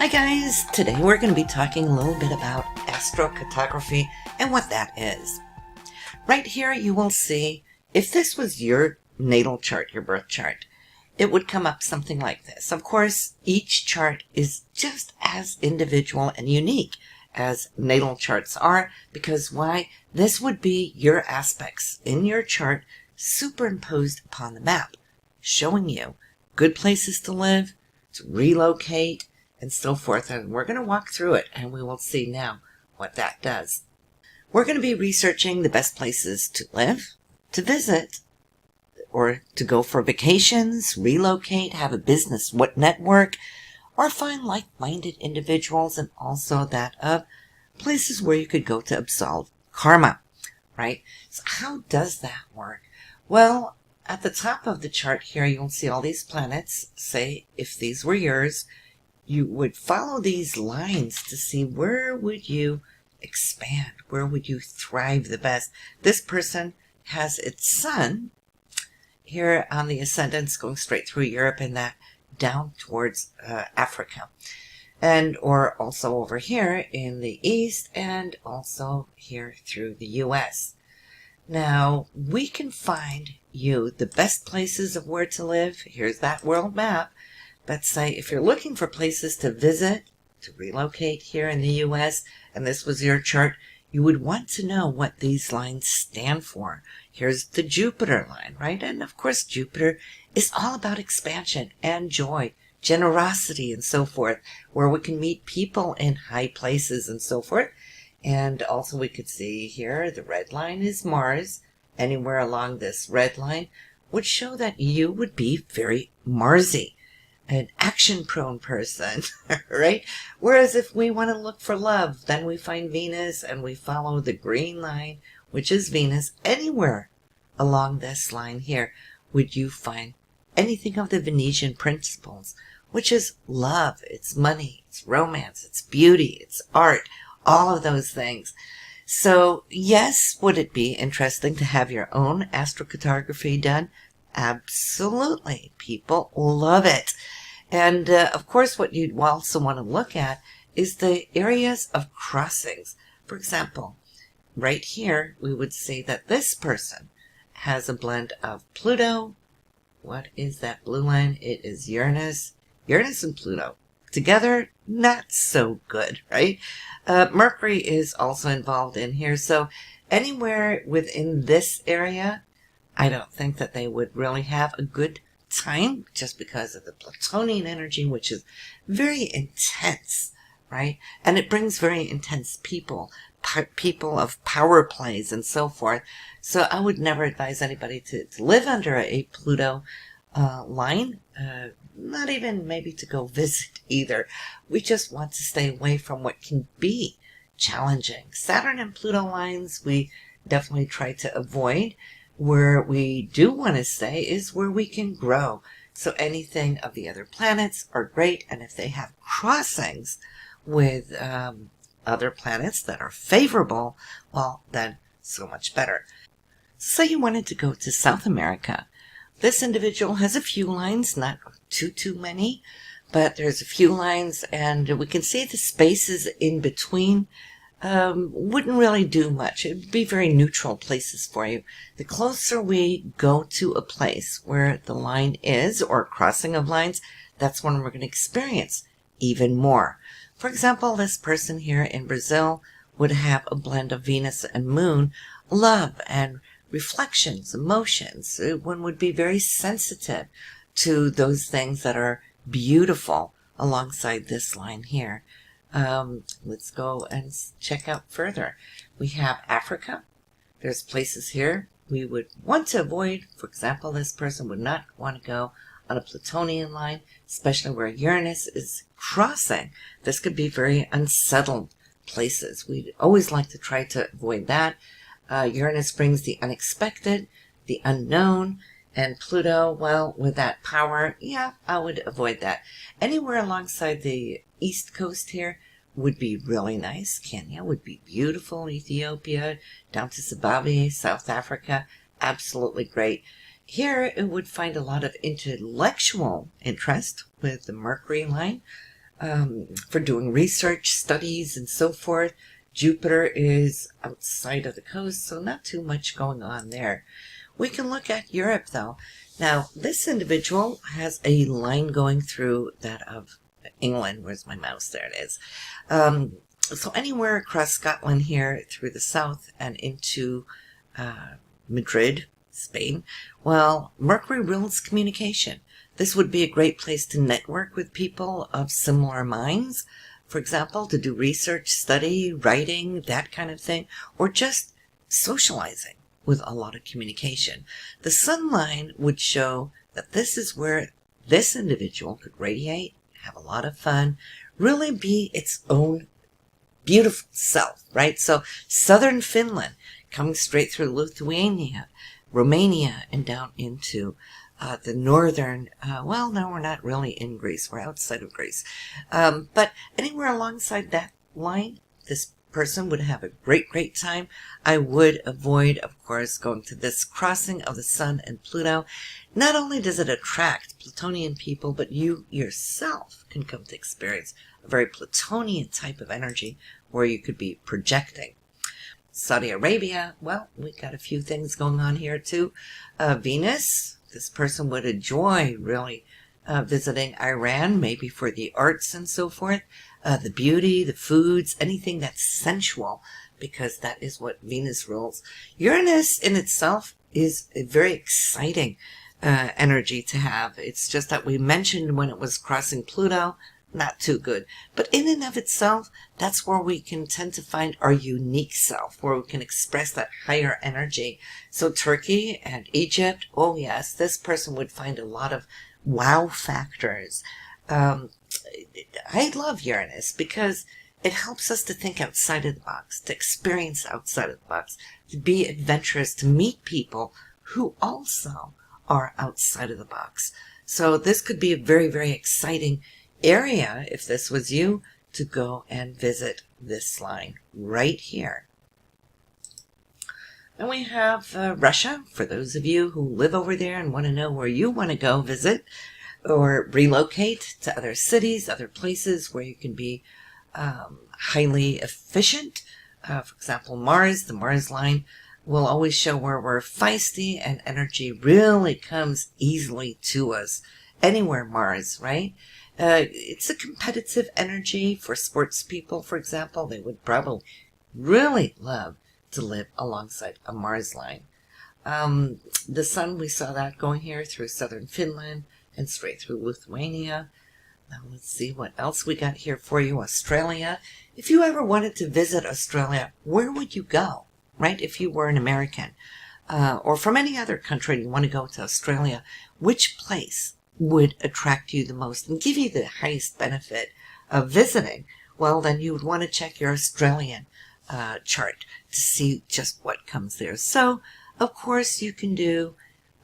Hi guys, today we're going to be talking a little bit about astrocartography and what that is. Right here you will see, if this was your natal chart, your birth chart, it would come up something like this. Of course, each chart is just as individual and unique as natal charts are, because why? This would be your aspects in your chart superimposed upon the map, showing you good places to live, to relocate, and so forth. And we're going to walk through it and we will see now what that does. We're going to be researching the best places to live, to visit, or to go for vacations, relocate, have a business network, or find like-minded individuals, and also that of places where you could go to absolve karma, right? So how does that work? Well, at the top of the chart here, you'll see all these planets. Say, if these were yours, you would follow these lines to see where would you expand, where would you thrive the best. This person has its sun here on the ascendants going straight through Europe and that down towards Africa, and or also over here in the east, and also here through the US. Now we can find you the best places of where to live. Here's that world map. But say if you're looking for places to visit, to relocate here in the US, and this was your chart, you would want to know what these lines stand for. Here's the Jupiter line, right? And of course, Jupiter is all about expansion and joy, generosity, and so forth, where we can meet people in high places and so forth. And also we could see here, the red line is Mars. Anywhere along this red line would show that you would be very Marsy, an action-prone person, right? Whereas if we want to look for love, then we find Venus and we follow the green line, which is Venus. Anywhere along this line here would you find anything of the Venetian principles, which is love, it's money, it's romance, it's beauty, it's art, all of those things. So yes, would it be interesting to have your own astrocartography done? Absolutely. People love it. And of course, what you'd also want to look at is the areas of crossings. For example, right here, we would see that this person has a blend of Pluto. What is that blue line? It is Uranus. Uranus and Pluto. Together, not so good, right? Mercury is also involved in here. So anywhere within this area, I don't think that they would really have a good time, just because of the Plutonian energy, which is very intense, right? And it brings very intense people of power plays and so forth. So I would never advise anybody to live under a Pluto line, not even maybe to go visit either. We just want to stay away from what can be challenging. Saturn and Pluto lines we definitely try to avoid. Where we do want to stay is where we can grow. So anything of the other planets are great, and if they have crossings with other planets that are favorable, well, then so much better. Say you wanted to go to South America. This individual has a few lines, not too many, but there's a few lines, and we can see the spaces in between wouldn't really do much. It would be very neutral places for you. The closer we go to a place where the line is, or crossing of lines, that's when we're going to experience even more. For example, this person here in Brazil would have a blend of Venus and Moon, love and reflections, emotions. One would be very sensitive to those things that are beautiful alongside this line here. Let's go and check out further. We have Africa. There's places here we would want to avoid. For example, this person would not want to go on a Plutonian line, especially where Uranus is crossing. This could be very unsettled places. We'd always like to try to avoid that. Uranus brings the unexpected, the unknown, and Pluto, well, with that power, yeah, I would avoid that. Anywhere alongside the east coast here would be really nice. Kenya would be beautiful. Ethiopia, down to Zimbabwe, South Africa, absolutely great. Here, it would find a lot of intellectual interest with the Mercury line. for doing research, studies, and so forth. Jupiter is outside of the coast, so not too much going on there. We can look at Europe, though. Now, this individual has a line going through that of England. Where's my mouse? There it is. So anywhere across Scotland here, through the south and into Madrid, Spain, well, Mercury rules communication. This would be a great place to network with people of similar minds. For example, to do research, study, writing, that kind of thing, or just socializing with a lot of communication. The sun line would show that this is where this individual could radiate, have a lot of fun, really be its own beautiful self, right? So southern Finland, coming straight through Lithuania, Romania, and down into the northern, well, no, we're not really in Greece. We're outside of Greece. But anywhere alongside that line, this person would have a great, great time. I would avoid, of course, going to this crossing of the Sun and Pluto. Not only does it attract Plutonian people, but you yourself can come to experience a very Plutonian type of energy where you could be projecting. Saudi Arabia, well, we got a few things going on here too. Venus, this person would enjoy really visiting Iran, maybe for the arts and so forth, the beauty, the foods, anything that's sensual, because that is what Venus rules. Uranus in itself is a very exciting energy to have. It's just that we mentioned when it was crossing Pluto, not too good. But in and of itself, that's where we can tend to find our unique self, where we can express that higher energy. So Turkey and Egypt, oh yes, this person would find a lot of wow factors. I love Uranus because it helps us to think outside of the box, to experience outside of the box, to be adventurous, to meet people who also are outside of the box. So this could be a very, very exciting area, if this was you, to go and visit this line right here. And we have Russia, for those of you who live over there and want to know where you want to go visit or relocate to other cities, other places where you can be highly efficient. For example, Mars, the Mars line will always show where we're feisty and energy really comes easily to us. Anywhere Mars, right? It's a competitive energy for sports people, for example. They would probably really love to live alongside a Mars line. The sun, we saw that going here through southern Finland and straight through Lithuania. Now let's see what else we got here for you. Australia. If you ever wanted to visit Australia, where would you go, right? If you were an American or from any other country and you want to go to Australia, which place would attract you the most and give you the highest benefit of visiting? Well, then you would want to check your Australian chart to see just what comes there. So, of course, you can do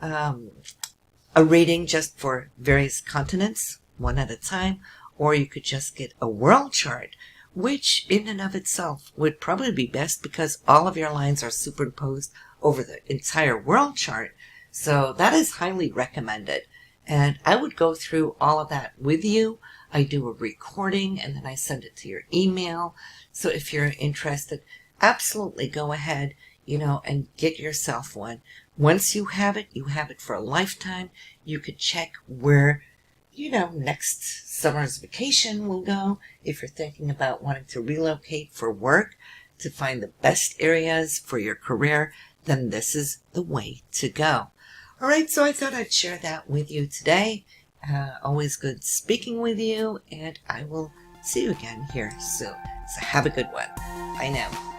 a reading just for various continents, one at a time, or you could just get a world chart, which in and of itself would probably be best because all of your lines are superimposed over the entire world chart. So that is highly recommended. And I would go through all of that with you. I do a recording and then I send it to your email. So if you're interested, absolutely go ahead, and get yourself one. Once you have it for a lifetime. You could check where, next summer's vacation will go. If you're thinking about wanting to relocate for work to find the best areas for your career, then this is the way to go. All right, so I thought I'd share that with you today. Always good speaking with you, and I will see you again here soon. So have a good one. Bye now.